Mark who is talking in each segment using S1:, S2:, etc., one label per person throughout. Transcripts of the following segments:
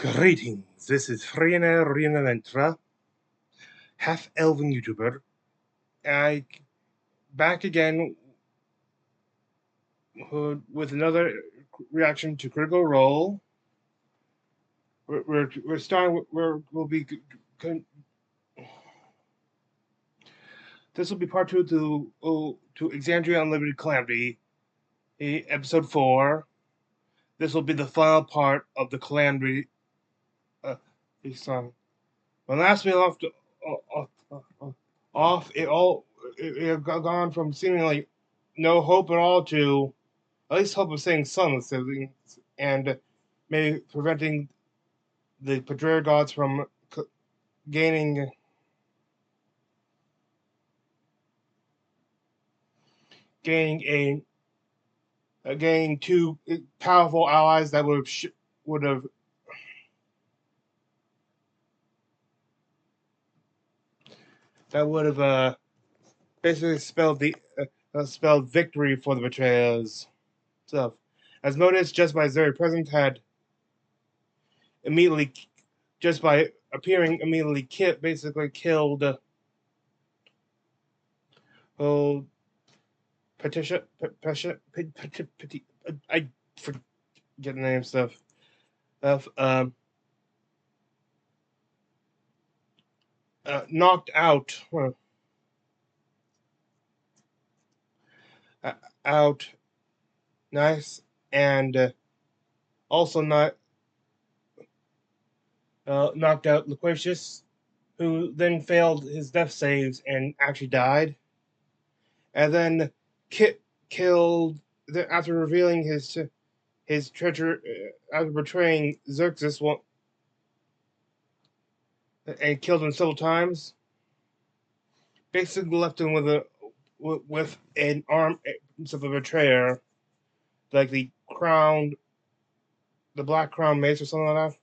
S1: Greetings, this is Frina Rinaventra, half-elven YouTuber. I back again with another reaction to Critical Role. We're starting. We'll be. This will be part 2 to Exandria Unlimited Calamity, episode 4. This will be the final part of the Calamity song. When last we left off, it had gone from seemingly no hope at all to at least hope of staying sunless and maybe preventing the Padron gods from gaining two powerful allies that would have basically spelled victory for the Betrayals. So, as noticed, just by his very presence had immediately, just by appearing, immediately basically killed Pasha, I forget the name stuff. Knocked out. Out. Nice. And also knocked out Loquacious, who then failed his death saves and actually died. And then killed after revealing his treachery, after betraying Xerxes and killed him several times. Basically left him with an arm of a betrayer, like the black crown mace or something like that.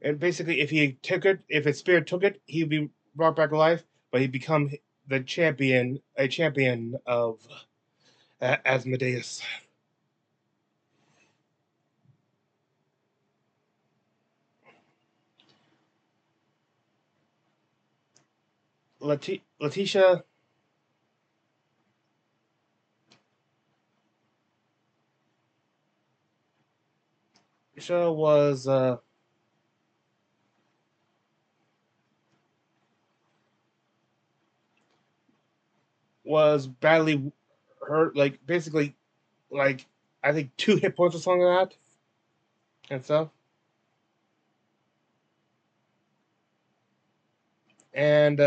S1: And basically, if his spirit took it, he'd be brought back to life, but he'd become a champion of Asmodeus. Letitia was badly hurt, like basically, like I think 2 hit points or something like that, and stuff. And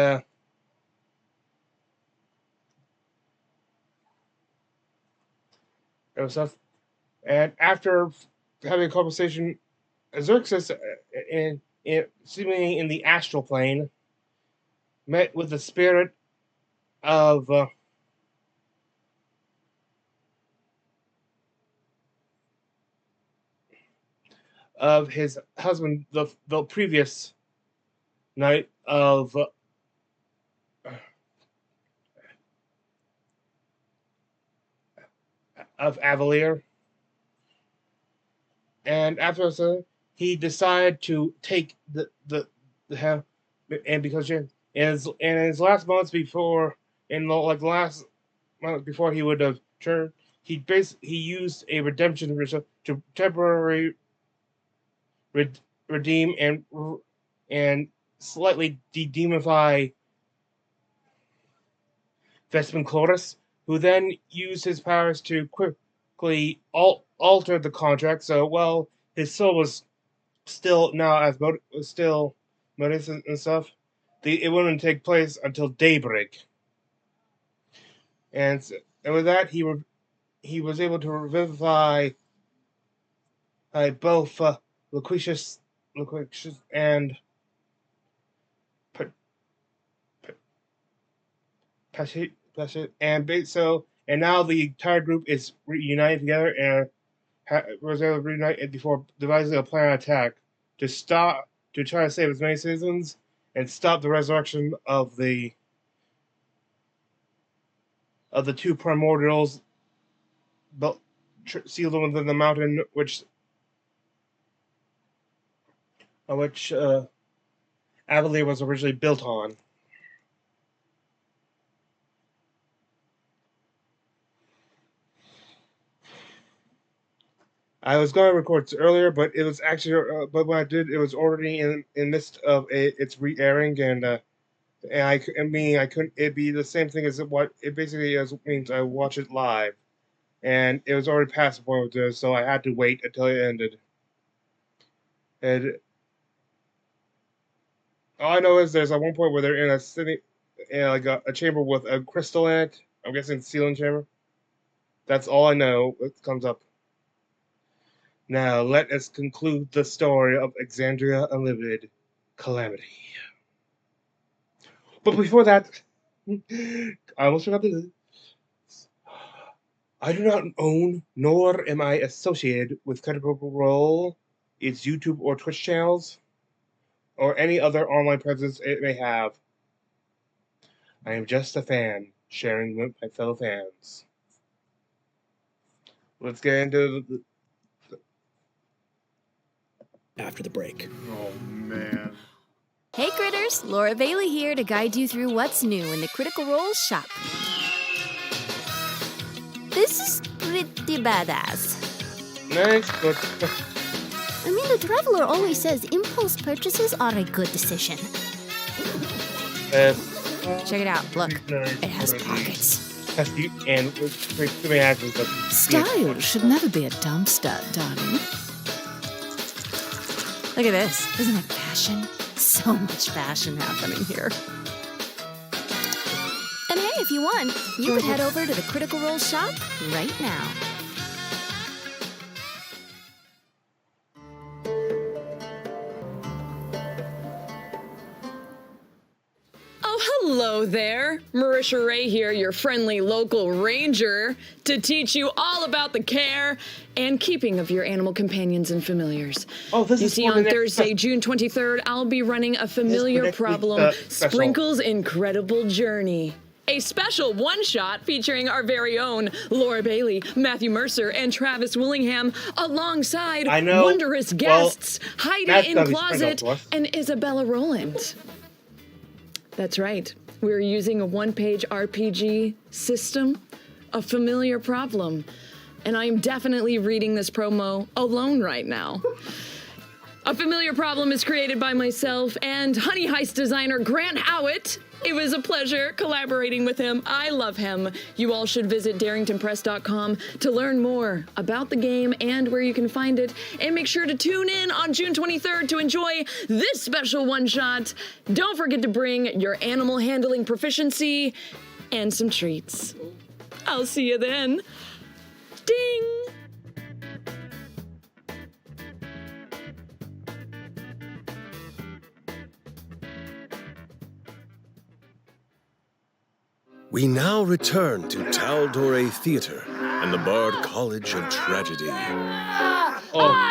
S1: stuff. And after having a conversation, Xerxes, seemingly in the astral plane, met with the spirit of his husband the previous night of Avalier. And after he decided to take the and because in his last moments before last month before he would have turned, he used a redemption to temporarily redeem and slightly demify Vespin Chloris, who then used his powers to quickly alter the contract. So, well, his soul was still now as still Modus and stuff. It wouldn't take place until daybreak, and with that he was able to revivify both Loquacious and Pasha, and now the entire group is reunited together and was able to reunite before devising a plan of attack to try to save as many citizens and stop the resurrection of the 2 primordials sealed within the mountain, which which Avalier was originally built on. I was going to record this earlier, but it was actually, but when I did, it was already in midst of its re-airing, and I mean, I couldn't. It'd be the same thing as what it basically means. I watch it live, and it was already past the point of this, so I had to wait until it ended. And all I know is there's at one point where they're in a city, like a chamber with a crystal in it. I'm guessing sealing chamber. That's all I know. It comes up. Now let us conclude the story of Exandria Unlimited, Calamity. But before that, I almost forgot to. I do not own, nor am I associated with Critical Role, its YouTube or Twitch channels, or any other online presence it may have. I am just a fan, sharing with my fellow fans. Let's get into
S2: after the break.
S3: Oh, man.
S4: Hey critters, Laura Bailey here to guide you through what's new in the Critical Role shop. This is pretty badass.
S1: Nice, but
S4: I mean, the Traveler always says impulse purchases are a good decision. Check it out, look, it has pockets.
S1: And too many actions.
S4: Style should never be a dumpster, darling. Look at this, isn't it fashion? So much fashion happening here. And hey, if you want, you could head over to the Critical Role shop right now.
S5: Hello there, Marisha Ray here, your friendly local ranger, to teach you all about the care and keeping of your animal companions and familiars.
S1: Oh, this
S5: you
S1: is
S5: see, on Thursday, June 23rd, I'll be running a familiar problem, Sprinkle's Incredible Journey. A special one-shot featuring our very own Laura Bailey, Matthew Mercer, and Travis Willingham, alongside wondrous guests Heidi in Closet and Isabella Rowland. That's right. We're using a one-page RPG system, a familiar problem, and I'm definitely reading this promo alone right now. A familiar problem is created by myself and Honey Heist designer Grant Howitt. It was a pleasure collaborating with him. I love him. You all should visit darringtonpress.com to learn more about the game and where you can find it. And make sure to tune in on June 23rd to enjoy this special one-shot. Don't forget to bring your animal handling proficiency and some treats. I'll see you then. Ding!
S6: We now return to Taldore Theatre and the Bard College of Tragedy.
S1: Oh,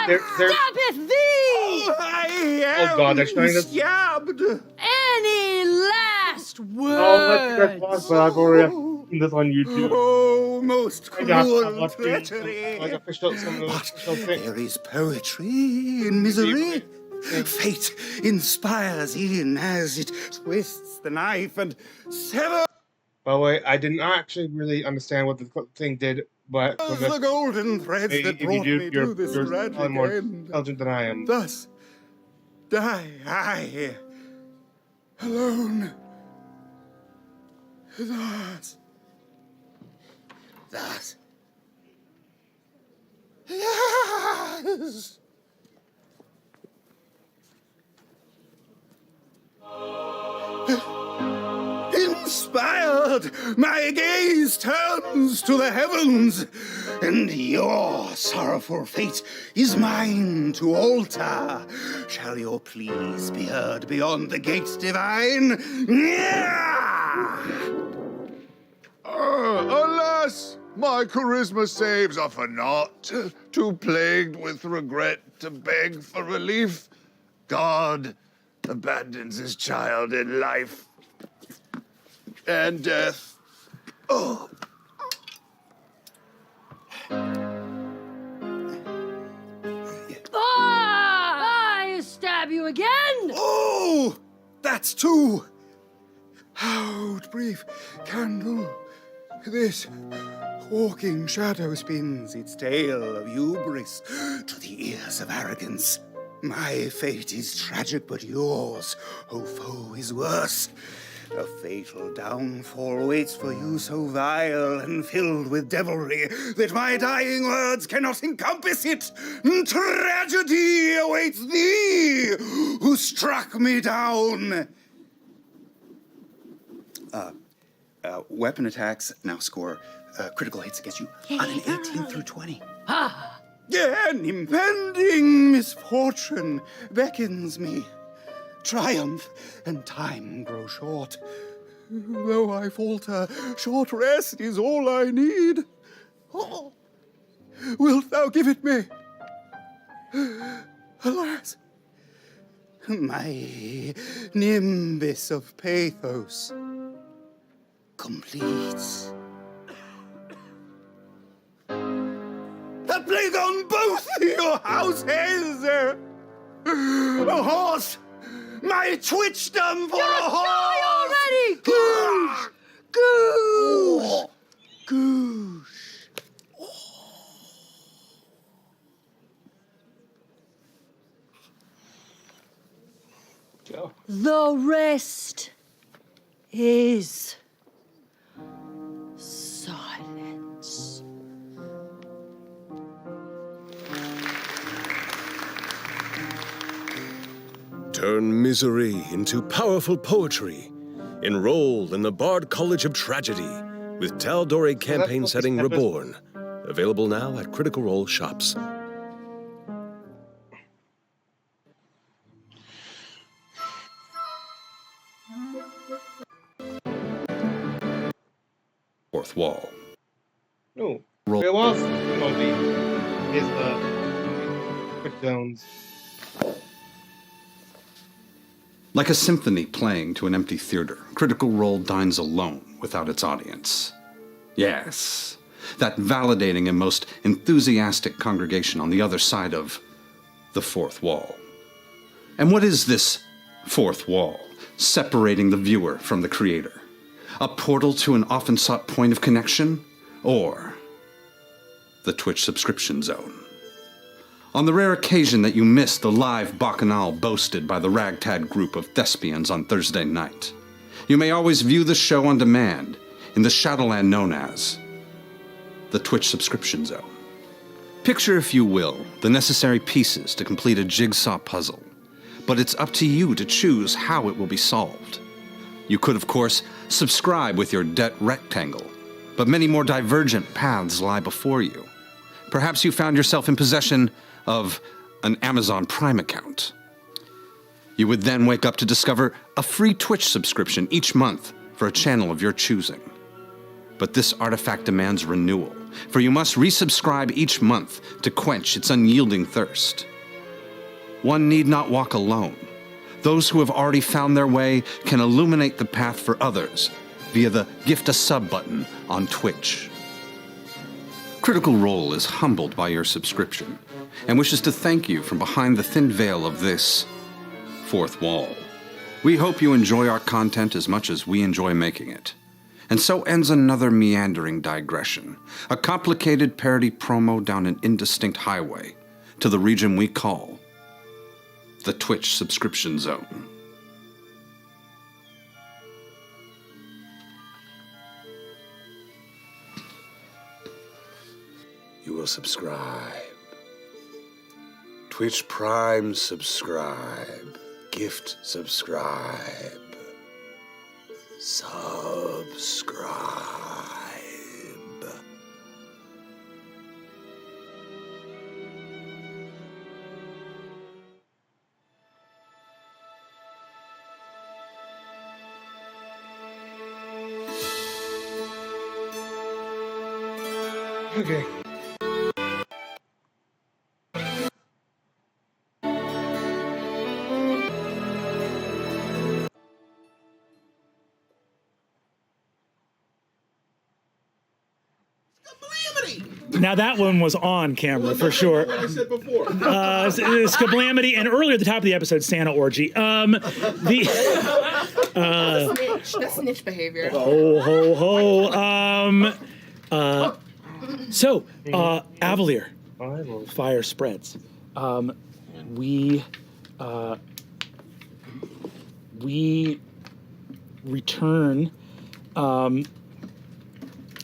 S4: Stabbeth thee!
S1: Oh God, they're showing this.
S3: Stabbed!
S4: Any last words?
S1: Oh, let's pause, but I've already seen this on YouTube.
S3: Oh, most cruel
S1: treachery. Like official thing.
S3: There is poetry in misery. Fate inspires in as it twists the knife and severs.
S1: By the way, I did not actually really understand what the thing did, but
S3: the golden threads that brought me to this tragic
S1: more
S3: end.
S1: intelligent than I am.
S3: Thus die I alone. Thus. Yes. Inspired, my gaze turns to the heavens, and your sorrowful fate is mine to alter. Shall your pleas be heard beyond the gates divine? Alas, my charisma saves are for naught, too plagued with regret to beg for relief. God abandons his child in life and death. Oh.
S7: I stab you you again!
S3: Oh! That's two! Out, brief candle. This walking shadow spins its tale of hubris to the ears of arrogance. My fate is tragic, but yours, O foe, is worse. A fatal downfall waits for you so vile and filled with devilry that my dying words cannot encompass it. Tragedy awaits thee, who struck me down. Weapon attacks now score critical hits against you on an 18 through 20.
S7: Ah!
S3: An impending misfortune beckons me. Triumph and time grow short. Though I falter, short rest is all I need. Oh, wilt thou give it me? Alas, my nimbus of pathos completes. A plague on both your houses! A horse! My twitchdom for a horse!
S7: Die already!
S3: Goosh! Goosh!
S1: Go.
S7: The rest is silence.
S6: Turn misery into powerful poetry. Enroll in the Bard College of Tragedy with Taldore campaign setting Reborn. Available now at Critical Role shops. Fourth Wall.
S1: No.
S6: Roll.
S1: It was movie is the Quick Zones.
S8: Like a symphony playing to an empty theater, Critical Role dines alone without its audience. Yes, that validating and most enthusiastic congregation on the other side of the fourth wall. And what is this fourth wall, separating the viewer from the creator? A portal to an often sought point of connection? Or the Twitch subscription zone? On the rare occasion that you miss the live bacchanal boasted by the ragtag group of thespians on Thursday night, you may always view the show on demand in the shadowland known as the Twitch subscription zone. Picture, if you will, the necessary pieces to complete a jigsaw puzzle, but it's up to you to choose how it will be solved. You could, of course, subscribe with your debt rectangle, but many more divergent paths lie before you. Perhaps you found yourself in possession of an Amazon Prime account. You would then wake up to discover a free Twitch subscription each month for a channel of your choosing. But this artifact demands renewal, for you must resubscribe each month to quench its unyielding thirst. One need not walk alone. Those who have already found their way can illuminate the path for others via the Gift a Sub button on Twitch. Critical Role is humbled by your subscription and wishes to thank you from behind the thin veil of this fourth wall. We hope you enjoy our content as much as we enjoy making it. And so ends another meandering digression, a complicated parody promo down an indistinct highway to the region we call the Twitch subscription zone.
S3: You will subscribe. Twitch Prime subscribe. Gift subscribe. Subscribe.
S1: Okay.
S3: Calamity!
S2: Now that one was on camera for sure.
S9: What I said before.
S2: Calamity, and earlier at the top of the episode, Santa orgy.
S10: That's snitch behavior.
S2: Ho ho ho. So, Avalier, fire spreads. We return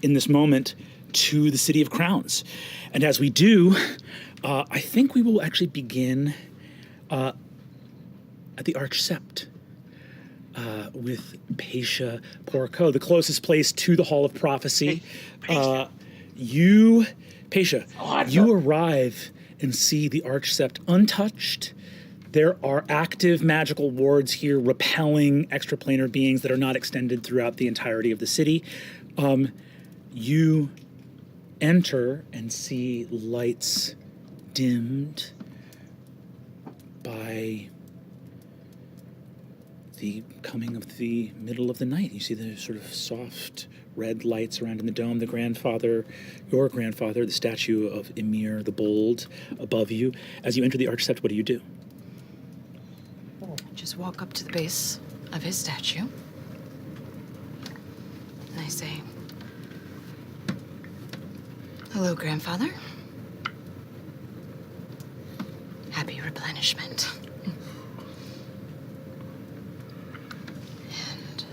S2: in this moment to the City of Crowns. And as we do, I think we will actually begin at the Archsept with Pasha Porco, the closest place to the Hall of Prophecy. Pasha, you arrive and see the Archsept untouched. There are active magical wards here repelling extraplanar beings that are not extended throughout the entirety of the city. You enter and see lights dimmed by the coming of the middle of the night. You see the sort of soft red lights around in the dome. Your grandfather, the statue of Emir the Bold above you. As you enter the Archsept, what do?
S7: Just walk up to the base of his statue. And I say, "Hello, grandfather. Happy replenishment." And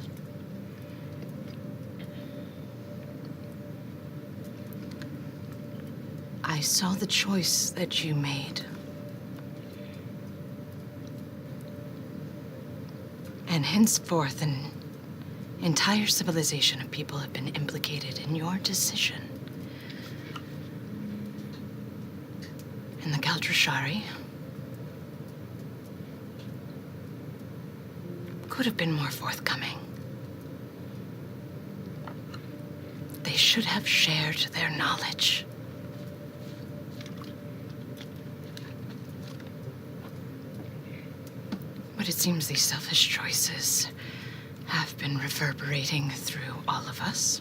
S7: I saw the choice that you made. And henceforth, an entire civilization of people have been implicated in your decision. And the Galdrashari could have been more forthcoming. They should have shared their knowledge. But it seems these selfish choices have been reverberating through all of us.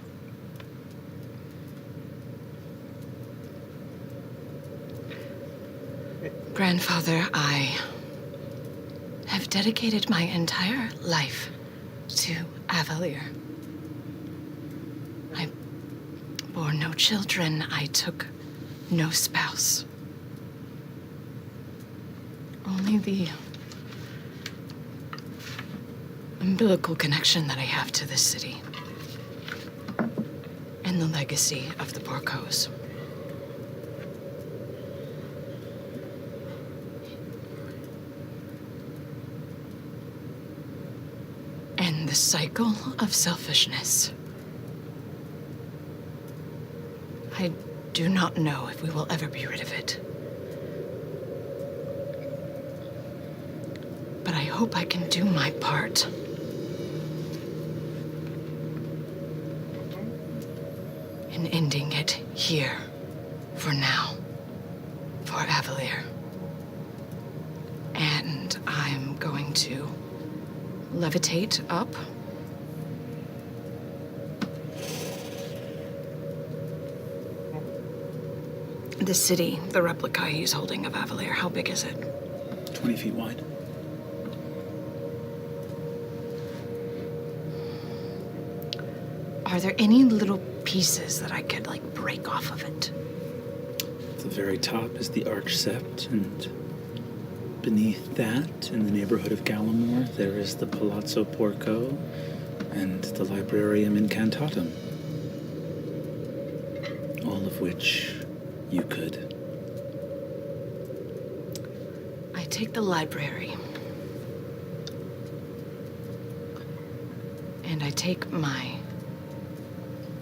S7: Grandfather, I have dedicated my entire life to Avalier. I bore no children. I took no spouse. Only the umbilical connection that I have to this city and the legacy of the Porcos. And the cycle of selfishness. I do not know if we will ever be rid of it. But I hope I can do my part. In ending it here, for now, for Avalier. And I'm going to levitate up. The city, the replica he's holding of Avalier, how big is it?
S2: 20 feet wide.
S7: Are there any little pieces that I could, like, break off of it?
S2: At the very top is the Archsept, and beneath that, in the neighborhood of Gallimore, there is the Palazzo Porco and the Librarium Incantatum. All of which you could.
S7: I take the library. And I take my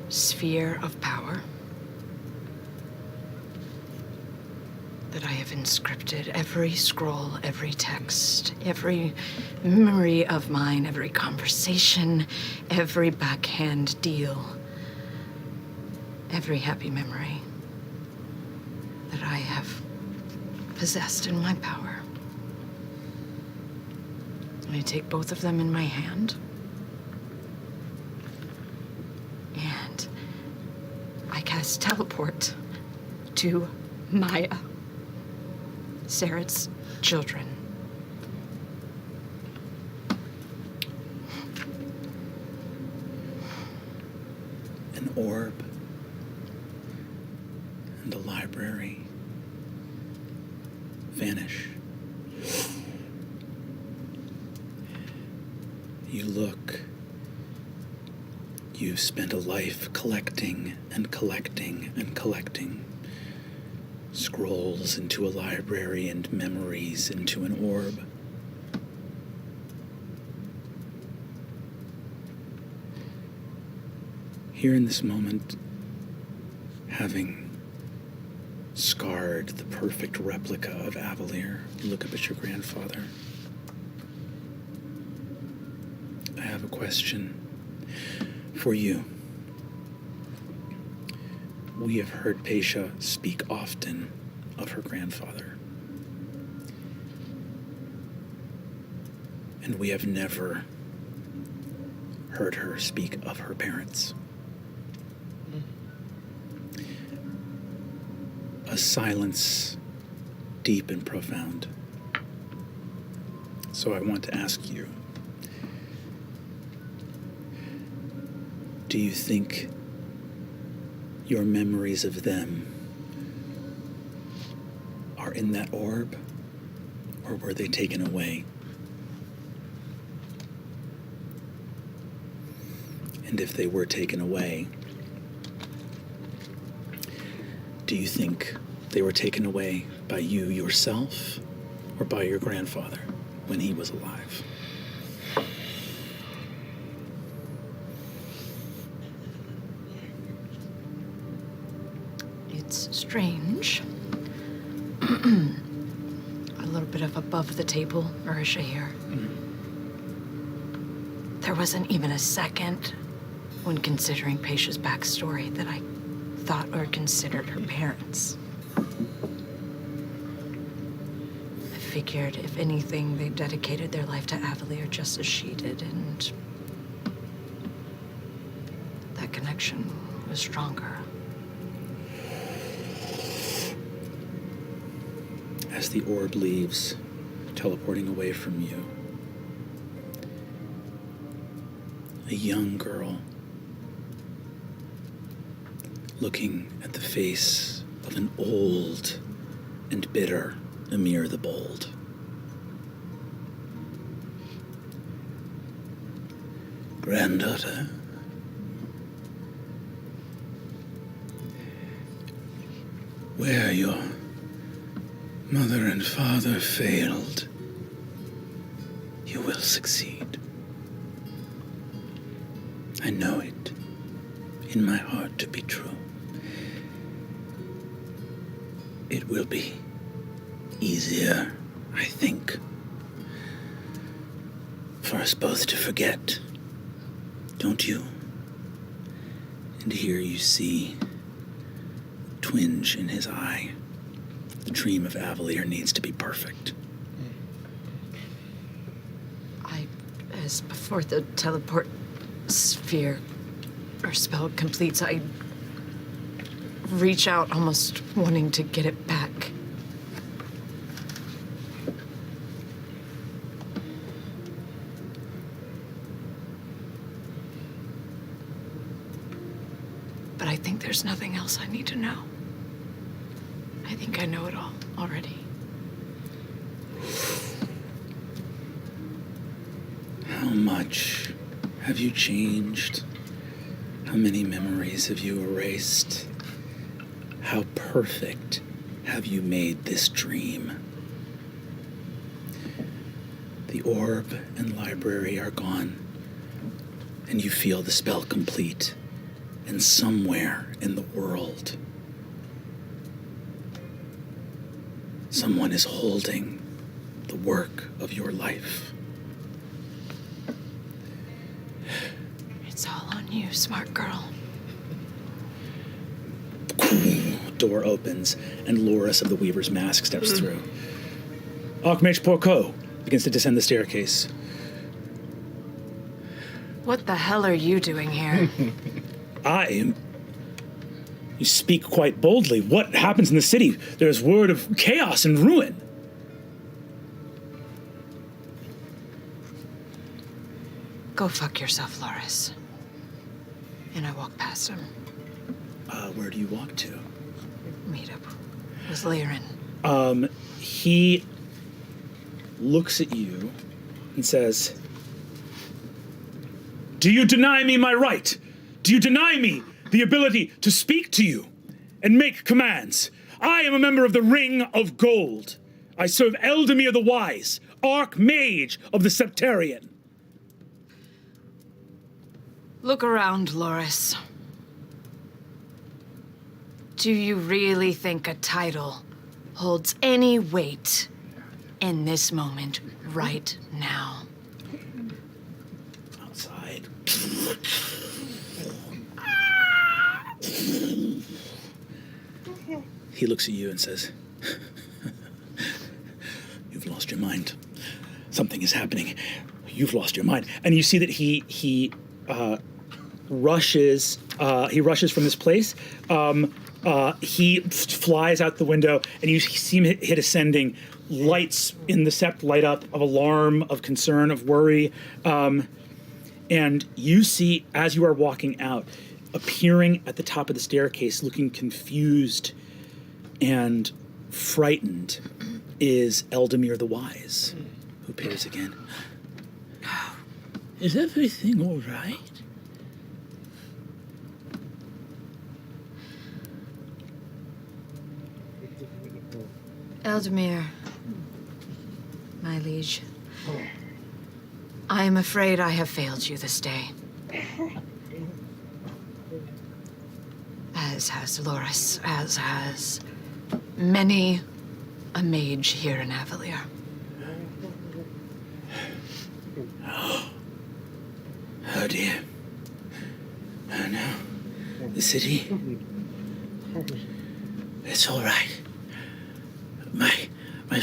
S7: sphere of power that I have inscripted every scroll, every text, every memory of mine, every conversation, every backhand deal, every happy memory that I have possessed in my power. And I take both of them in my hand. And I cast teleport to Maya, Saret's children.
S2: An orb and a library vanish. You look. You've spent a life collecting and collecting and collecting scrolls into a library and memories into an orb. Here in this moment, having scarred the perfect replica of Avalier, you look up at your grandfather. I have a question for you. We have heard Pasha speak often of her grandfather. And we have never heard her speak of her parents. A silence deep and profound. So I want to ask you, do you think your memories of them are in that orb, or were they taken away? And if they were taken away, do you think they were taken away by you yourself or by your grandfather when he was alive?
S7: It's strange. A little bit of above the table Marisha here. There wasn't even a second when considering Pasha's backstory that I thought or considered her parents. I figured, if anything, they dedicated their life to Avalier just as she did, and that connection was stronger.
S2: As the orb leaves, teleporting away from you, a young girl looking at the face of an old and bitter Emir the Bold. Granddaughter, where your mother and father failed, you will succeed. I know it in my heart to be true. It will be easier, I think, for us both to forget, don't you? And here you see a twinge in his eye. The dream of Avalier needs to be perfect.
S7: As before the teleport sphere or spell completes, I reach out, almost wanting to get it back. But I think there's nothing else I need to know. I think I know it all already.
S2: How much have you changed? How many memories have you erased? How perfect have you made this dream? The orb and library are gone, and you feel the spell complete. And somewhere in the world, someone is holding the work of your life.
S7: It's all on you, smart girl.
S2: Door opens, and Loris of the Weaver's Mask steps through. Archmage Porco begins to descend the staircase.
S7: What the hell are you doing here?
S2: You You speak quite boldly. What happens in the city? There's word of chaos and ruin.
S7: Go fuck yourself, Loris. And I walk past him.
S2: Where do you walk to?
S7: Meet up with Lyran.
S2: He looks at you and says, "Do you deny me my right? Do you deny me the ability to speak to you and make commands? I am a member of the Ring of Gold. I serve Eldamir the Wise, Archmage of the Septarian."
S7: Look around, Loris. Do you really think a title holds any weight in this moment, right now?
S2: Outside. He looks at you and says, "You've lost your mind. Something is happening. You've lost your mind." And you see that he rushes from this place. He flies out the window, and you see him hit ascending. Lights in the sept light up of alarm, of concern, of worry. And you see, as you are walking out, appearing at the top of the staircase, looking confused and frightened, is Eldamir the Wise, who appears again. "Is everything all right?"
S7: Eldamir, my liege, I am afraid I have failed you this day. As has Loris, as has many a mage here in Avalier.
S2: Oh dear. Oh no. The city. It's all right. My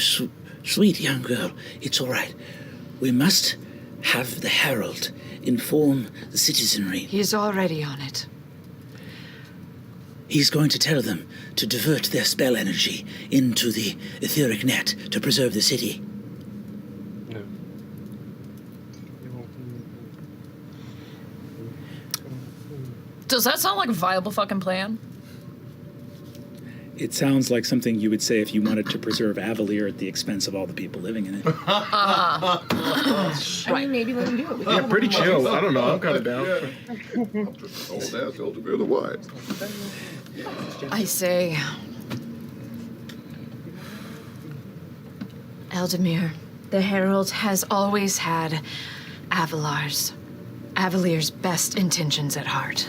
S2: sweet young girl, it's all right. We must have the Herald inform the citizenry.
S7: He's already on it.
S2: He's going to tell them to divert their spell energy into the etheric net to preserve the city.
S5: Does that sound like a viable fucking plan?
S2: It sounds like something you would say if you wanted to preserve Avalier at the expense of all the people living in it.
S10: I mean, maybe let him do it.
S9: Yeah, pretty chill. I don't know. I'm kind of down.
S3: I'm just an old ass Eldamir the Wise.
S7: I say, Eldamir, the Herald has always had Avalier's best intentions at heart.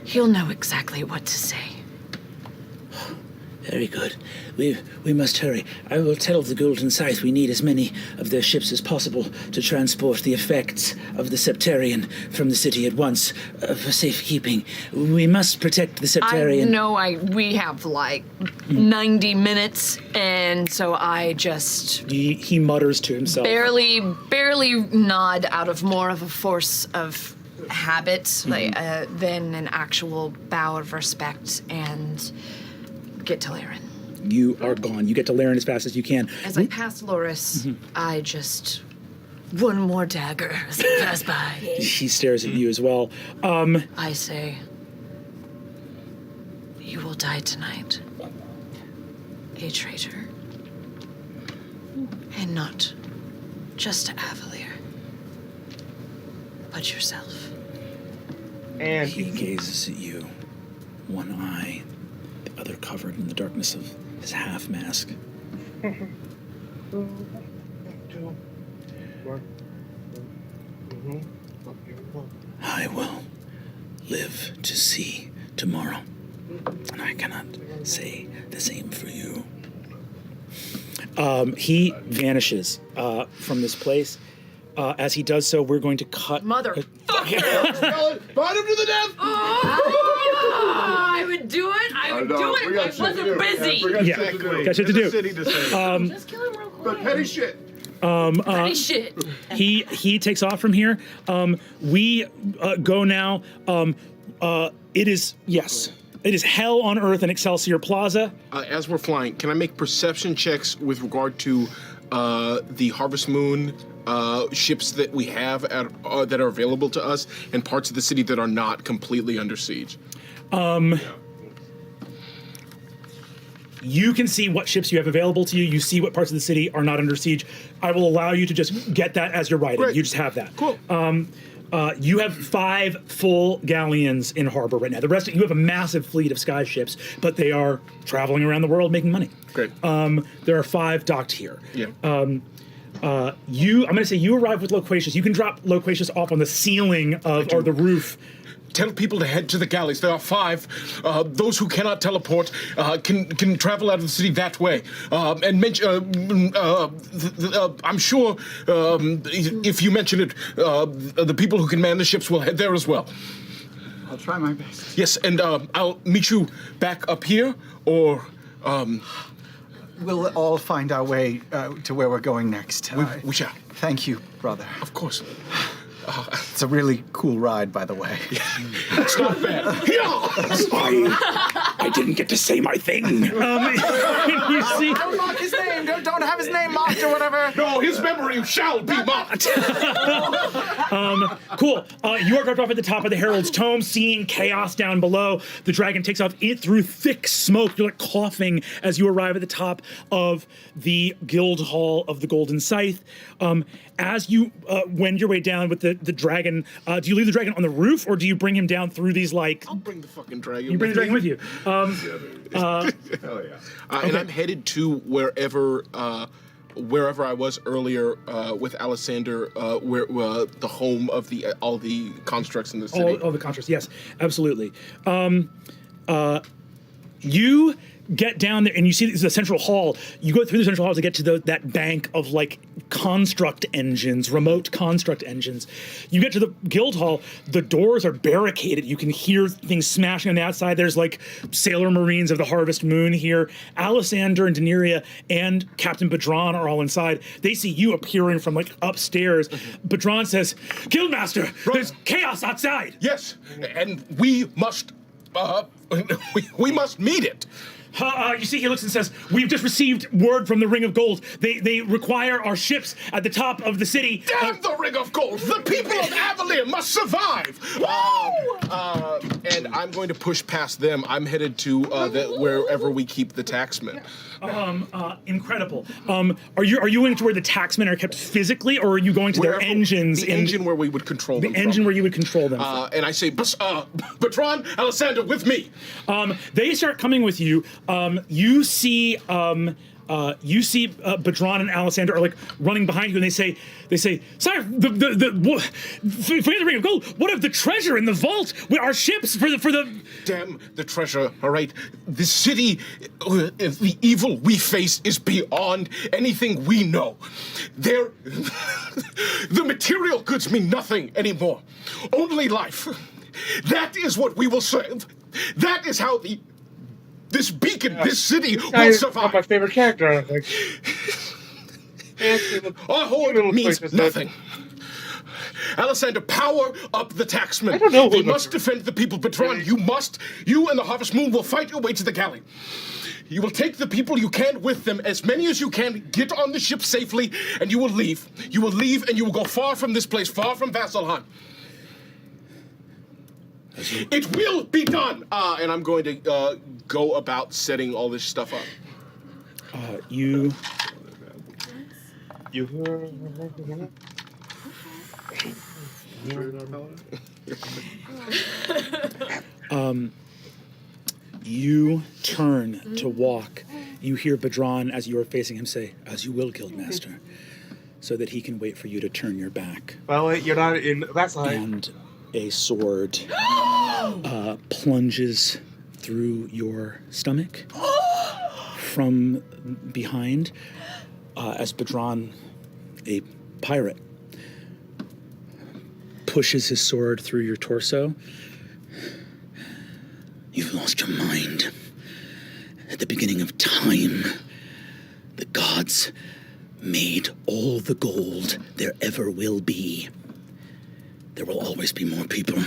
S7: He'll know exactly what to say.
S2: Very good. We must hurry. I will tell the Golden Scythe we need as many of their ships as possible to transport the effects of the Septarian from the city at once for safekeeping. We must protect the Septarian.
S7: I know we have like 90 minutes, and so I just...
S2: He mutters to himself.
S7: Barely nod out of more of a force of habit than an actual bow of respect, and get to Lyran.
S2: You are gone. You get to Lyran as fast as you can.
S7: As I pass Loris, I just... one more dagger as I pass by.
S2: He stares at you as well.
S7: I say, you will die tonight. A traitor. And not just to Avalier, but yourself.
S1: And
S2: he gazes at you, one eye, the other covered in the darkness of his half mask. I will live to see tomorrow, and I cannot say the same for you. He vanishes from this place. As he does so, we're going to cut...
S7: Motherfucker!
S3: Bind him to the death!
S7: I would do it. I would do it if I wasn't busy.
S2: Yeah, got shit to do.
S10: Just kill him real quick.
S3: But petty shit.
S7: Petty shit.
S2: He takes off from here. We go now It is, yes. It is hell on earth in Excelsior Plaza.
S9: As we're flying, can I make perception checks with regard to the Harvest Moon ships that we have that are available to us and parts of the city that are not completely under siege?
S2: You can see what ships you have available to you. You see what parts of the city are not under siege. I will allow you to just get that as you're writing.
S9: Great.
S2: You just have that.
S9: Cool.
S2: You have 5 full galleons in harbor right now. The rest, you have a massive fleet of sky ships, but they are traveling around the world making money.
S9: Great.
S2: There are 5 docked here.
S9: Yeah.
S2: I'm going to say you arrive with Loquacious. You can drop Loquacious off on the ceiling of, or the roof.
S9: Tell people to head to the galleys. There are 5. Those who cannot teleport can travel out of the city that way. And mention, I'm sure if you mention it, the people who can man the ships will head there as well.
S11: I'll try my best.
S9: Yes, and I'll meet you back up here, or...
S11: We'll all find our way to where we're going next.
S9: We shall.
S11: Thank you, brother.
S9: Of course.
S11: It's a really cool ride, by the way.
S9: It's not bad.
S2: I didn't get to say my thing. You see?
S11: Don't mock his name. Don't have his name mocked or whatever.
S9: No, his memory shall be mocked.
S2: Cool. You are dropped off at the top of the Herald's Tome, seeing chaos down below. The dragon takes off through thick smoke. You're like coughing as you arrive at the top of the Guild Hall of the Golden Scythe. As you wend your way down with the dragon, do you leave the dragon on the roof, or do you bring him down through these, like...
S9: I'll bring the fucking dragon.
S2: You bring the dragon with you.
S9: Hell yeah. Okay. And I'm headed to wherever I was earlier with Alessander, where the home of all the constructs in the city.
S2: All the constructs, yes, absolutely. You get down there and you see the central hall. You go through the central hall to get to that bank of like construct engines, remote construct engines. You get to the guild hall. The doors are barricaded. You can hear things smashing on the outside. There's like sailor marines of the Harvest Moon here. Alessander and Daenerys and Captain Padron are all inside. They see you appearing from like upstairs. Padron says, "Guildmaster, there's chaos outside."
S9: Yes, and we must we must meet it.
S2: You see, he looks and says, "We've just received word from the Ring of Gold. They require our ships at the top of the city."
S9: Damn the Ring of Gold! The people of Avalere must survive! And I'm going to push past them. I'm headed to wherever we keep the taxmen.
S2: Incredible. Are you going to where the taxmen are kept physically, or are you going to their engines?
S9: The engine where we would control them.
S2: The engine where you would control them.
S9: And I say, Patron, Alessander, with me.
S2: They start coming with you. You see Badron and Alessander are like running behind you, and they say, "Sire, forget the Ring of Gold. What of the treasure in the vault? Our ships for the
S9: damn the treasure. All right, the city, the evil we face is beyond anything we know. The material goods mean nothing anymore. Only life. That is what we will serve. That is how this beacon, this city will survive."
S1: My favorite character, I think.
S9: Our horde means nothing. Alessander, power up the taxmen.
S1: I don't know.
S9: They must defend the people. Patron, you and the Harvest Moon will fight your way to the galley. You will take the people you can with them, as many as you can, get on the ship safely, and you will leave. You will leave, and you will go far from this place, far from Vasselheim. It will be done! And I'm going to go about setting all this stuff up.
S2: You turn to walk. You hear Padron, as you are facing him, say, "As you will, Guildmaster," so that he can wait for you to turn your back.
S1: Well, you're not in that side.
S2: And a sword plunges through your stomach from behind as Padron, a pirate, pushes his sword through your torso. "You've lost your mind. At the beginning of time, the gods made all the gold there ever will be. There will always be more people.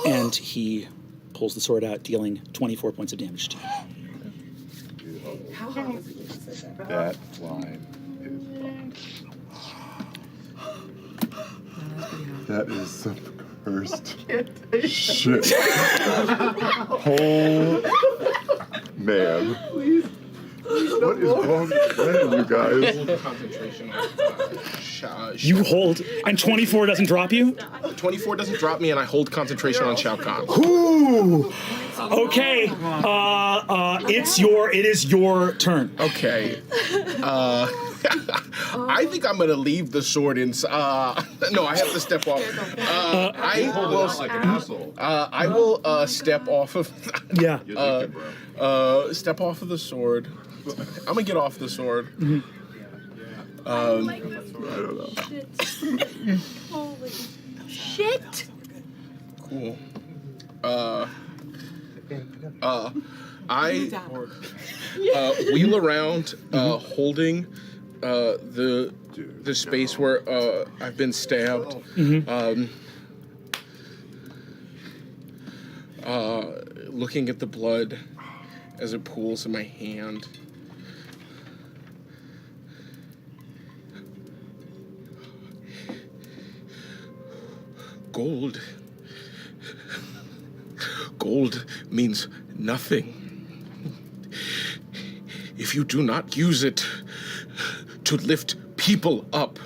S2: And he pulls the sword out, dealing 24 points of damage to you.
S10: How hard was it to say that?
S3: That line is. That is the first shit. Oh, man. What is wrong with man, you guys?
S9: Concentration on
S2: You hold, and 24 doesn't drop you?
S9: 24 doesn't drop me, and I hold concentration on Shao Kahn.
S2: Ooh! Okay, it is your turn.
S9: Okay. I think I'm gonna leave the sword in. No, I have to step off. I will like an asshole. I will step off of.
S2: Yeah.
S9: Step off of the sword. I'm gonna get off the sword.
S2: Mm-hmm.
S9: I
S10: don't know. Holy shit!
S9: Cool. I wheel around, holding the space where I've been stabbed. Looking at the blood as it pools in my hand. Gold. Gold means nothing if you do not use it to lift people up.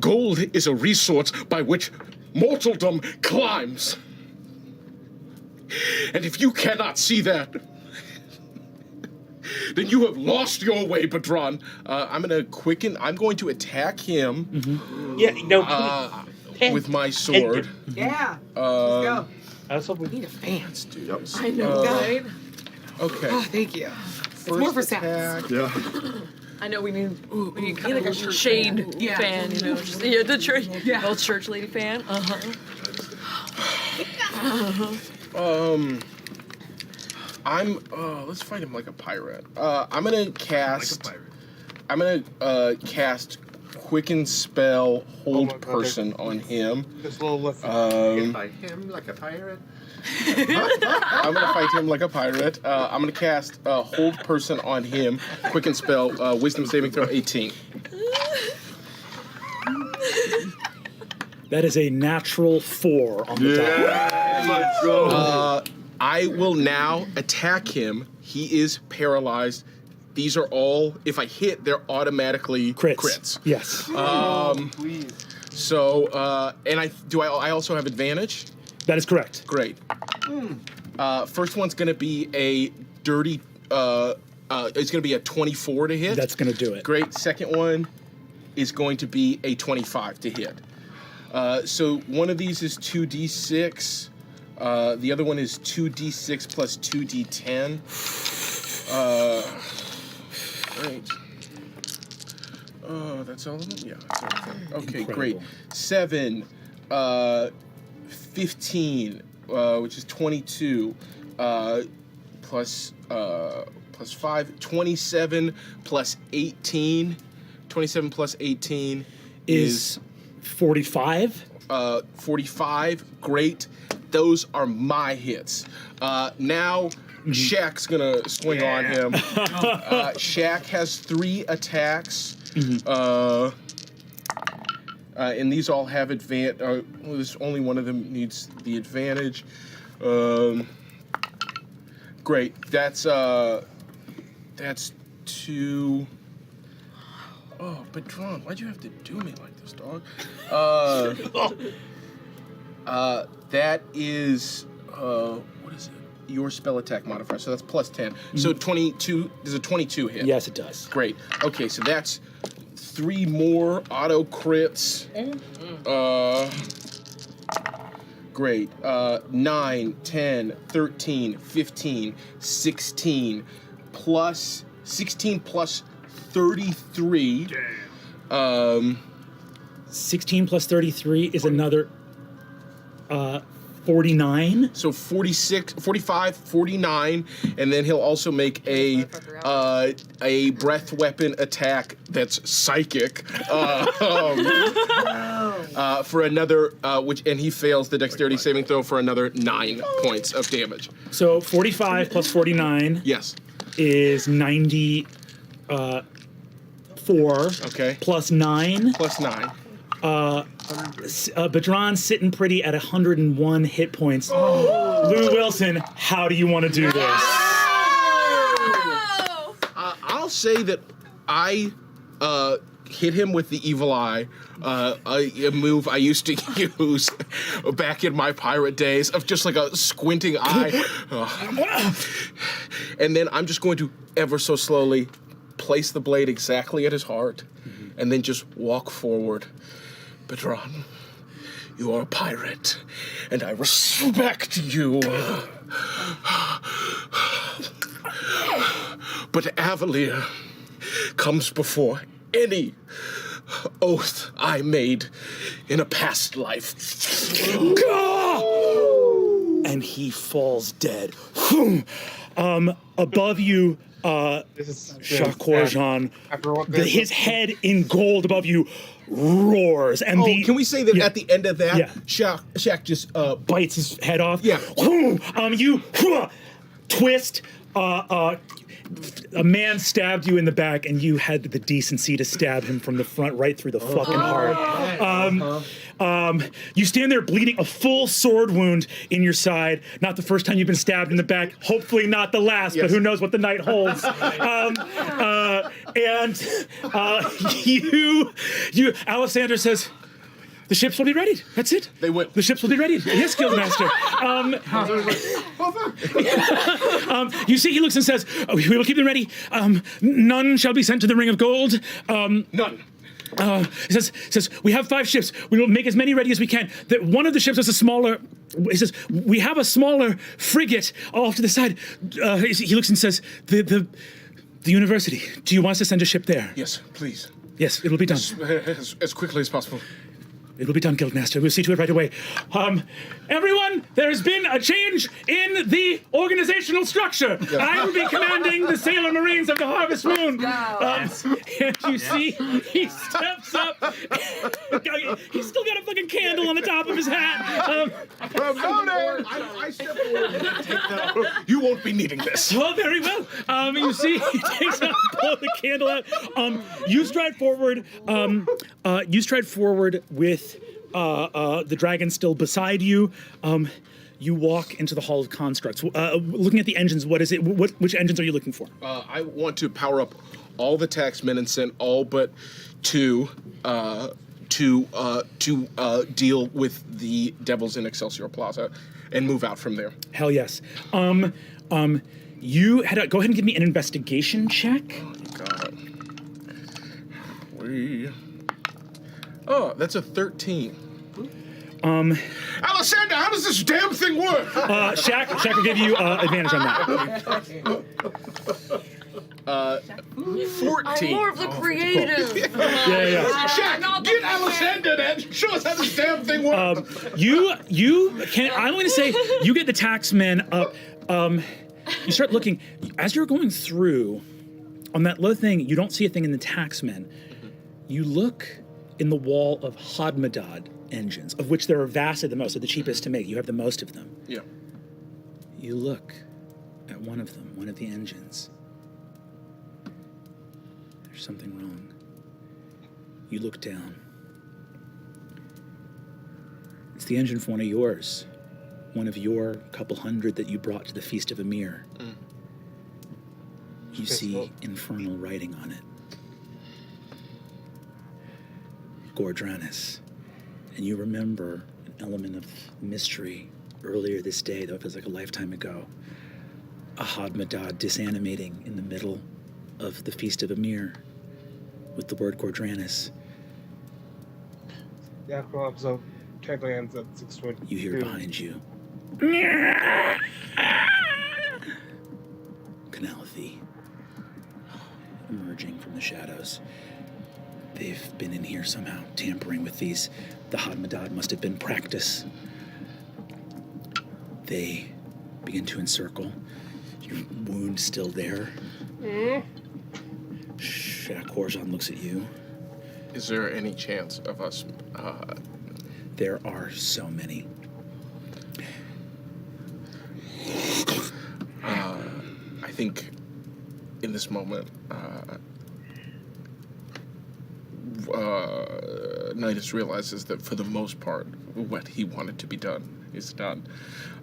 S9: Gold is a resource by which mortaldom climbs. And if you cannot see that, then you have lost your way, Padron. I'm going to attack him.
S1: Yeah, no.
S9: With my sword.
S10: Yeah. Let's go.
S1: I was hoping
S10: we need a fan.
S9: Let's do this.
S10: I know, right?
S9: Okay.
S10: Oh, thank you. It's more for sounds.
S3: Yeah.
S5: I know we need kind of like a shade fan, you know, just the church, old church lady fan.
S9: Let's fight him like a pirate. I'm gonna cast. I'm gonna cast Quicken Spell Hold Person on him.
S1: This little lift.
S3: Fight him like a pirate.
S9: I'm gonna fight him like a pirate. I'm gonna cast Hold Person on him. Quicken Spell, Wisdom saving throw 18.
S2: That is a natural 4 on the die.
S3: Let's go.
S9: I will now attack him. He is paralyzed. These are all, if I hit, they're automatically crits.
S2: Yes.
S3: Please.
S9: So, and I also have advantage?
S2: That is correct.
S9: Great. First one's going to be a dirty, it's going to be a 24 to hit.
S2: That's going to do it.
S9: Great. Second one is going to be a 25 to hit. So one of these is 2d6. The other one is 2d6 plus 2d10. Great. That's all of them? Yeah, that's everything. Okay,
S2: Incredible.
S9: great. 7, 15, which is 22, plus 5, 27 plus 18. 27 plus 18
S2: is 45.
S9: 45. Great. Those are my hits. Now Shaq's gonna swing on him. Shaq has 3 attacks. And these all have advantage. There's only one of them needs the advantage. Great. That's 2. Oh, Padron, why'd you have to do me like this, dog? That is what is it? Your spell attack modifier. So that's plus 10. So 22. There's a 22 hit.
S2: Yes, it does.
S9: Great. Okay, so that's 3 more auto crits. Great. 9, 10, 13, 15, 16 plus 16 plus 33.
S2: 16 plus 33 is another 49.
S9: So 46, 45, 49, and then he'll also make a breath weapon attack that's psychic for another, and he fails the dexterity saving throw for another 9 points of damage.
S2: So 45 plus 49.
S9: Yes.
S2: Is 94.
S9: Okay.
S2: Plus 9.
S9: Plus 9.
S2: Padron's sitting pretty at 101 hit points. Lou Wilson, how do you want to do this?
S9: I'll say that I hit him with the evil eye, a move I used to use back in my pirate days of just like a squinting eye. And then I'm just going to ever so slowly place the blade exactly at his heart and then just walk forward. Padron, you are a pirate, and I respect you. But Avalier comes before any oath I made in a past life.
S2: And he falls dead. Above you, Shakorjan, his head in gold above you roars. And
S9: can we say that at the end of that, Shaq just
S2: bites his head off?
S9: Yeah.
S2: You twist. A man stabbed you in the back, and you had the decency to stab him from the front right through the fucking heart. You stand there bleeding, a full sword wound in your side. Not the first time you've been stabbed in the back. Hopefully not the last, but who knows what the night holds. Alexander says, the ships will be ready. That's it.
S9: They will.
S2: The ships will be ready. Yes, Guildmaster. You see, he looks and says, we will keep them ready. None shall be sent to the Ring of Gold.
S9: None.
S2: He says, we have 5 ships. We will make as many ready as we can. That one of the ships is a smaller. He says, we have a smaller frigate off to the side. He looks and says, the university. Do you want us to send a ship there?
S9: Yes, please.
S2: Yes, it'll be done.
S9: As quickly as possible.
S2: It'll be done, Guildmaster. We'll see to it right away. Everyone, there's been a change in the organizational structure. I will be commanding the Sailor Marines of the Harvest Moon. And you see, he steps up. He's still got a fucking candle on the top of his hat.
S9: I step forward. You won't be needing this.
S2: Well, very well. You see, he takes out, blow the candle out. You stride forward. With the dragon still beside you. You walk into the Hall of Constructs. Looking at the engines, what is it? Which engines are you looking for?
S9: I want to power up all the taxmen and send all but 2 to deal with the devils in Excelsior Plaza and move out from there.
S2: Hell yes. You had go ahead and give me an investigation check.
S9: God. Oh, that's a 13. Alexander, how does this damn thing work?
S2: Shaq will give you advantage on that.
S9: 14.
S10: I'm more of the creative.
S2: Yeah.
S9: Shaq, get Alexander and show us how this damn thing works.
S2: I'm going to say you get the taxman up. You start looking. As you're going through, on that low thing, you don't see a thing in the taxman. You look in the wall of Hadmadad engines, of which there are vastly the most, they're the cheapest to make. You have the most of them.
S9: Yeah.
S2: You look at one of them, one of the engines. There's something wrong. You look down. It's the engine for one of yours. One of your couple hundred that you brought to the Feast of Emir. You see infernal writing on it. Gordranis. And you remember an element of mystery earlier this day, though it feels like a lifetime ago. A Hadmadad disanimating in the middle of the Feast of Emir with the word Gordranis.
S1: The actual episode technically ends at 6:22.
S2: You hear behind you. Calamity emerging from the shadows. They've been in here somehow, tampering with these. The Hadmadad must have been practice. They begin to encircle. Your wound still there. Corazon looks at you.
S9: Is there any chance of us...
S2: There are so many.
S9: I think in this moment, Nidus realizes that for the most part, what he wanted to be done is done.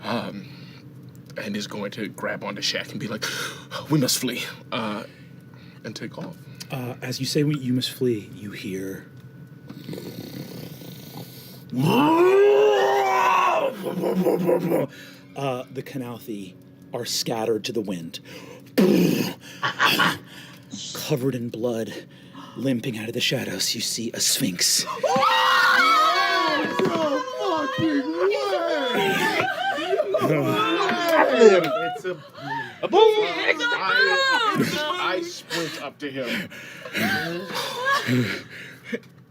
S9: And is going to grab onto Shaq and be like, we must flee, and take off.
S2: As you say you must flee, you hear... the Canalthi are scattered to the wind. Covered in blood, limping out of the shadows, you see a sphinx.
S1: It's a boom!
S9: I sprint up to him.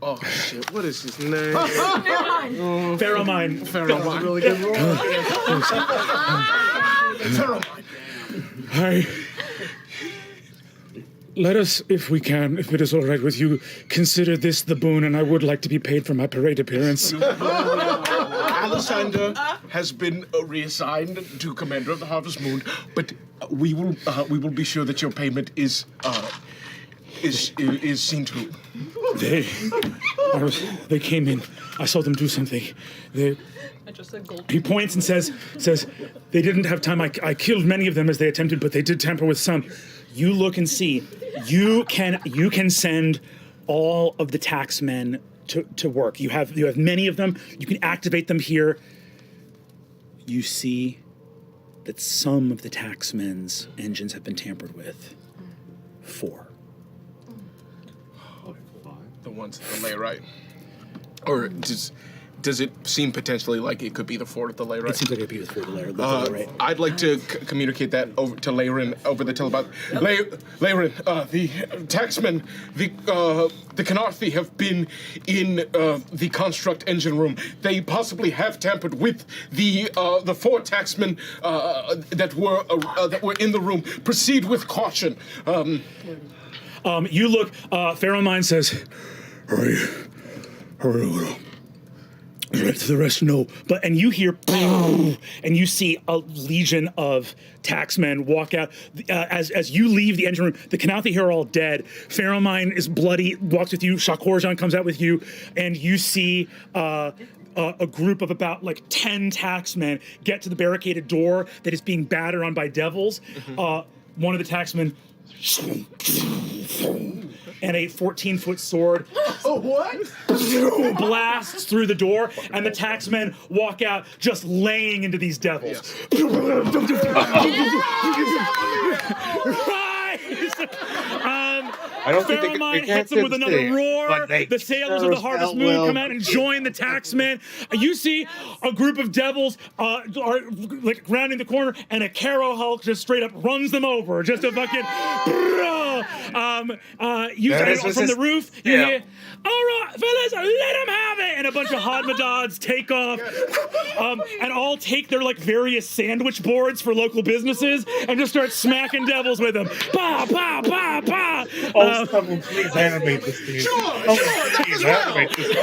S9: Oh shit! What is his name?
S2: Pheromine.
S9: Pheromine.
S1: Really good roll.
S9: Pheromine.
S2: Let us, if we can, if it is all right with you, consider this the boon, and I would like to be paid for my parade appearance.
S9: Alessander has been reassigned to Commander of the Harvest Moon, but we will be sure that your payment is seen to.
S2: They came in. I saw them do something. He points and says, they didn't have time. I killed many of them as they attempted, but they did tamper with some. You look and see. You can send all of the taxmen to work. You have many of them. You can activate them here. You see that some of the taxmen's engines have been tampered with. 4.
S9: The ones at the layrite. Or does it seem potentially like it could be the fort at the layrite?
S2: It seems like it could be the fort at the layrite.
S9: I'd like to communicate that over to Layrin over the telepath. Layrin, the taxmen, the Canarthi have been in the construct engine room. They possibly have tampered with the 4 taxmen that were in the room. Proceed with caution.
S2: You look. Pheromine says, "Hurry, little." Right to the rest, no. And you hear, and you see a legion of taxmen walk out. As you leave the engine room, the Canalthi here are all dead. Pheromine is bloody, walks with you. Shakorjan comes out with you, and you see a group of about 10 taxmen get to the barricaded door that is being battered on by devils. One of the taxmen and a 14-foot sword blasts through the door, and the taxmen walk out just laying into these devils.
S1: I don't think
S2: Pheromine hits them with another roar. The sailors of the Harvest Moon come out and join the taxmen. You see a group of devils are rounding the corner, and a Caro Hulk just straight up runs them over. Just a fucking from the roof. You hear, "All right, fellas, let them have it!" And a bunch of Hodmadods take off, and all take their various sandwich boards for local businesses and just start smacking devils with them. Bah, bah, bah, bah.
S1: Someone please animate this thing. Please animate this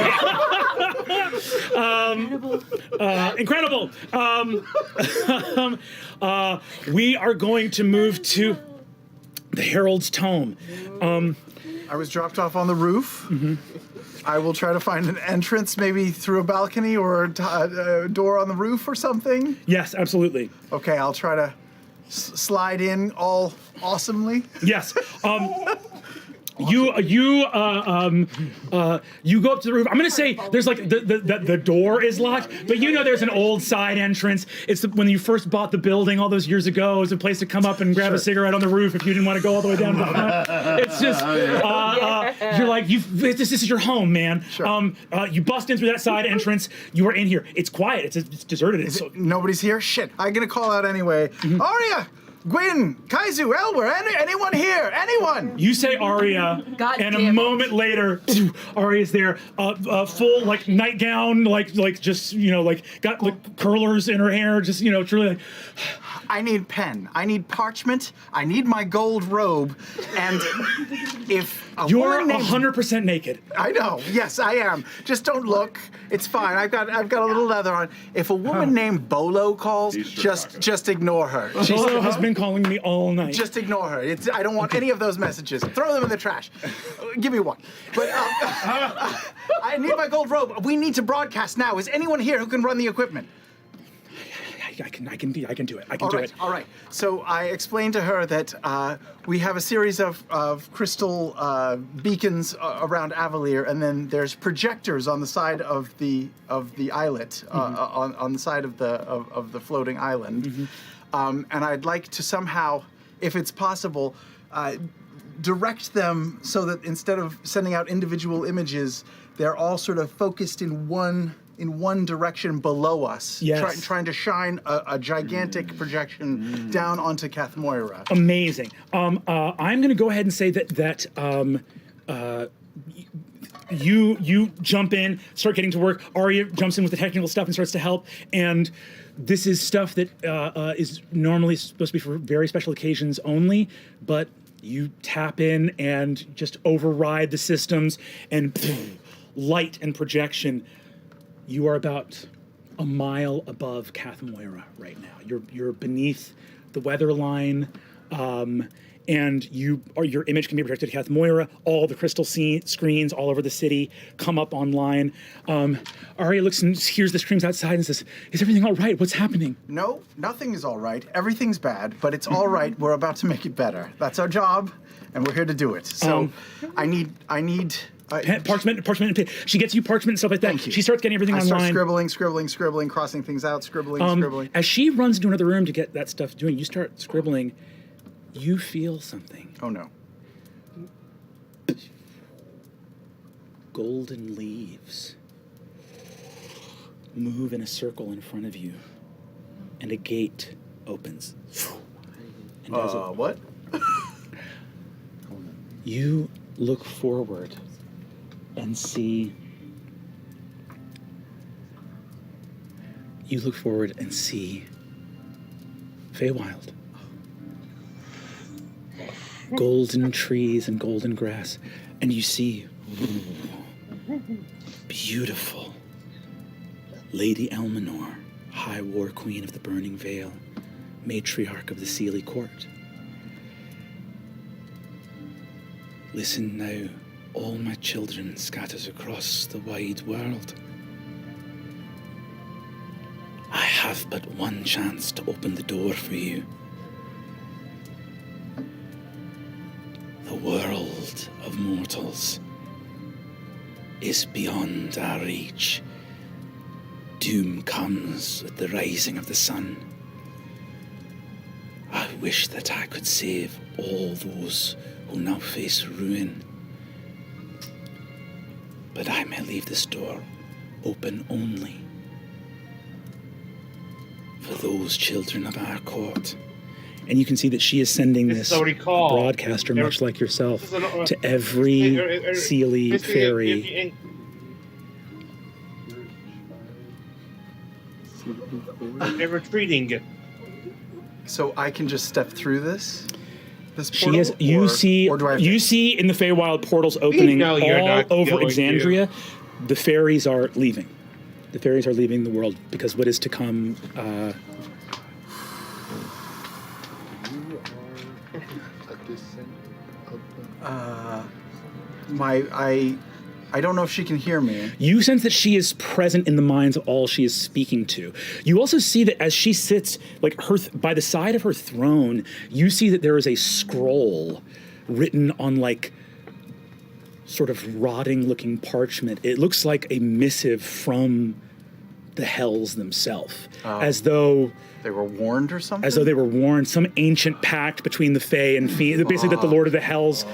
S1: thing.
S2: Incredible. We are going to move to the Herald's Tome.
S11: I was dropped off on the roof. I will try to find an entrance, maybe through a balcony or a door on the roof or something.
S2: Yes, absolutely.
S11: Okay, I'll try to slide in all awesomely.
S2: Yes. You go up to the roof. I'm gonna say there's the door is locked, but there's an old side entrance. It's when you first bought the building all those years ago. It was a place to come up and grab a cigarette on the roof if you didn't want to go all the way down to the front. It's just you're this is your home, man.
S11: Sure.
S2: You bust in through that side entrance. You are in here. It's quiet. It's deserted.
S11: Nobody's here. Shit. I'm gonna call out anyway. Arya, Gwyn, Kaizu, Elwer, anyone here? Anyone?
S2: You say Arya,
S10: God
S2: and a
S10: damn it.
S2: moment later, Arya's there, full like nightgown, like just got like curlers in her hair, just truly like.
S11: I need pen. I need parchment. I need my gold robe. And if
S2: You're 100% naked.
S11: I know. Yes, I am. Just don't look. It's fine. I've got a little leather on. If a woman named Bolo calls, just ignore her.
S2: Bolo has been calling me all night.
S11: Just ignore her. I don't want any of those messages. Throw them in the trash. Give me one. But I need my gold robe. We need to broadcast now. Is anyone here who can run the equipment?
S2: I can do it. I can
S11: All
S2: do
S11: right,
S2: it.
S11: all right. So I explained to her that we have a series of crystal beacons around Avalier, and then there's projectors on the side of the islet, on the side of the floating island. And I'd like to somehow, if it's possible, direct them so that instead of sending out individual images, they're all sort of focused in one direction below us,
S2: Yes.
S11: trying to shine a gigantic projection down onto Kath Moira.
S2: Amazing. I'm going to go ahead and say that you jump in, start getting to work. Arya jumps in with the technical stuff and starts to help. And this is stuff that is normally supposed to be for very special occasions only, but you tap in and just override the systems and light and projection. You are about a mile above Kath Moira right now. You're beneath the weather line, and your image can be projected to Kath Moira. All the crystal screens all over the city come up online. Arya looks and hears the screams outside and says, "Is everything all right? What's happening?"
S11: No, nothing is all right. Everything's bad, but it's all right. We're about to make it better. That's our job, and we're here to do it. So I need
S2: parchment and pen. She gets you parchment and stuff like that.
S11: Thank you.
S2: She starts getting everything
S11: I
S2: online.
S11: start scribbling, crossing things out, scribbling.
S2: As she runs into another room to get that stuff doing, you start scribbling. You feel something.
S11: Oh no.
S2: Golden leaves move in a circle in front of you, and a gate opens. And
S11: What?
S2: You look forward and see. Feywild. Golden trees and golden grass, and you see beautiful Lady Elminor, High War Queen of the Burning Vale, matriarch of the Seelie Court. Listen now, all my children scattered across the wide world. I have but one chance to open the door for you. The world of mortals is beyond our reach. Doom comes with the rising of the sun. I wish that I could save all those who now face ruin. But I may leave this door open only for those children of our court. And you can see that she is sending this broadcaster, much like yourself, to every Seelie fairy.
S1: They're retreating.
S11: So I can just step through this portal?
S2: She is. You see in the Feywild portals opening all over Exandria. The fairies are leaving. The fairies are leaving the world because what is to come.
S11: I don't know if she can hear me.
S2: You sense that she is present in the minds of all she is speaking to. You also see that as she sits, like by the side of her throne, you see that there is a scroll written on like sort of rotting-looking parchment. It looks like a missive from the Hells themselves, as though
S11: they were warned or something.
S2: As though they were warned, some ancient pact between the Fae and Fiend. Basically, that the Lord of the Hells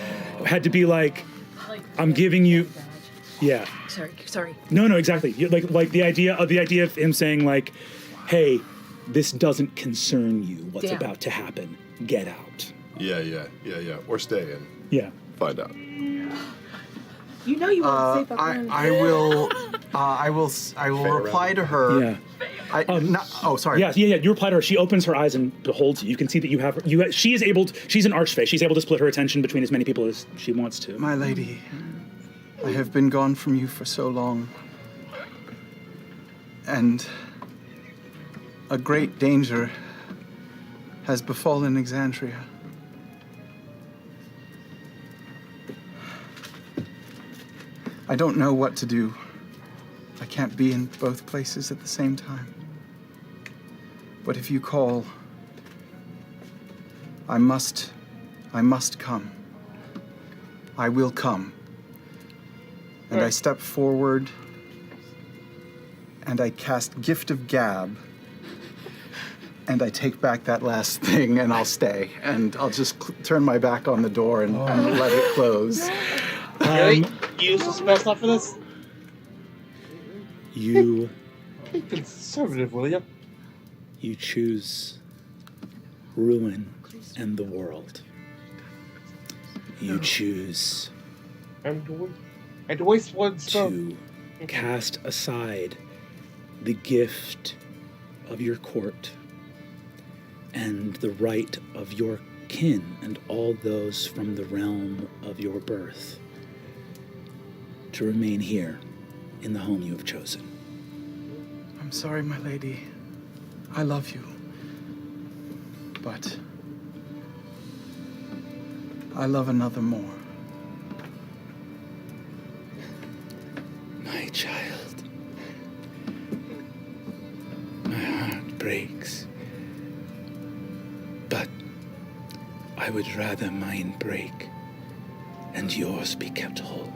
S2: had to be like, I'm giving you. Yeah.
S10: Sorry.
S2: No, exactly. Like the idea of him saying like, "Hey, this doesn't concern you. What's about to happen? get out.
S12: Yeah. Or stay and find out.
S10: You know you want to save up
S11: I will reply to her.
S2: Yeah.
S11: Sorry.
S2: Yeah. You reply to her. She opens her eyes and beholds you. You can see that she is able to, she's an archfey. She's able to split her attention between as many people as she wants to.
S11: My lady, I have been gone from you for so long. And a great danger has befallen Exandria. I don't know what to do. I can't be in both places at the same time. But if you call, I must come. I will come. And I step forward, and I cast Gift of Gab, and I take back that last thing, and I'll stay. And I'll just turn my back on the door and let it close.
S1: Really? You use the spell slot for this?
S2: You...
S1: Be conservative, will you?
S2: You choose ruin and the world. You choose...
S1: And to waste one spell.
S2: To cast aside the gift of your court and the right of your kin and all those from the realm of your birth to remain here in the home you have chosen.
S11: I'm sorry, my lady. I love you. But I love another more.
S2: My child, my heart breaks, but I would rather mine break and yours be kept whole.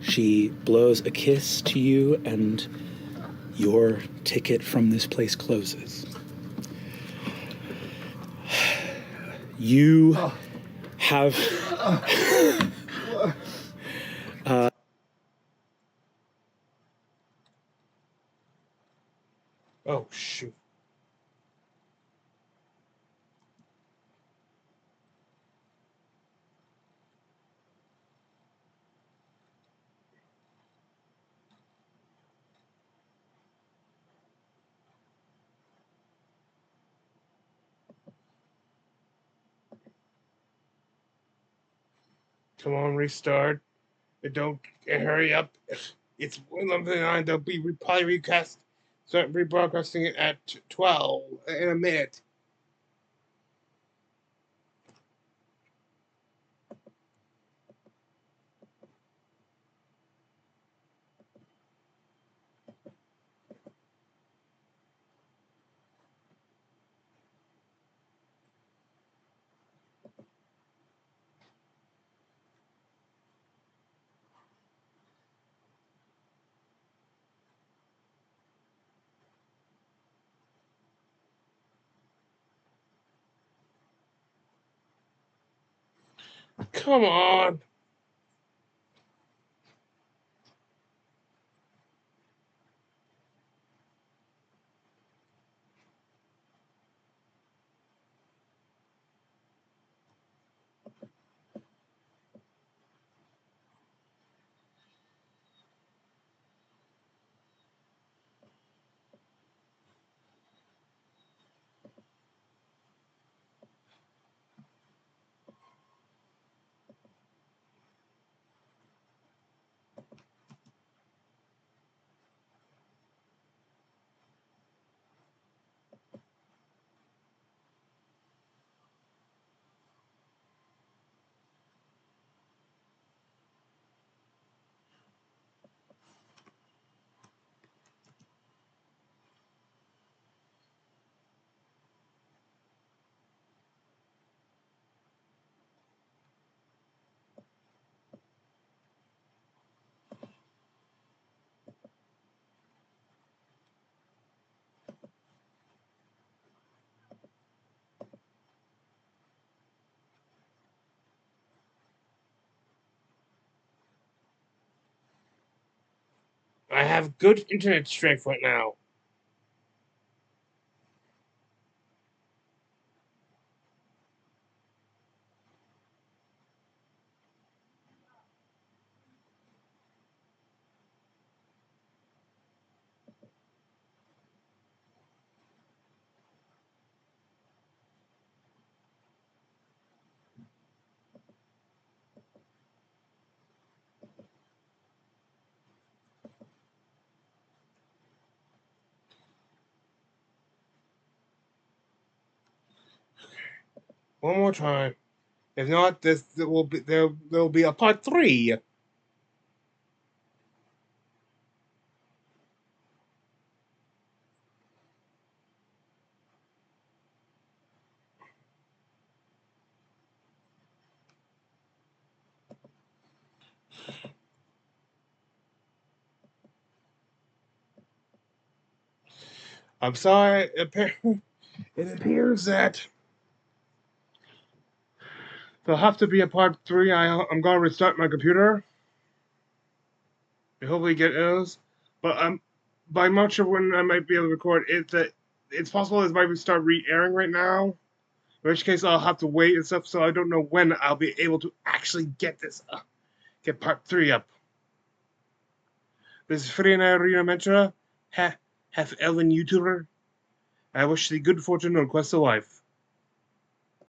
S2: She blows a kiss to you, and your ticket from this place closes. You have...
S1: Oh, shoot. Come on, restart. Don't hurry up. It's 11:09. They'll be probably recast. Start rebroadcasting it at 12 in a minute. Come on. I have good internet strength right now. One more time. If not, there will be a part 3. I'm sorry. It appears that there'll have to be a part 3. I'm gonna restart my computer. And hopefully get those. But by much of when I might be able to record, it's possible it might start re-airing right now. In which case I'll have to wait and stuff, so I don't know when I'll be able to actually get this get part 3 up. This is Frina Rina half elven YouTuber. I wish thee good fortune on quest of life.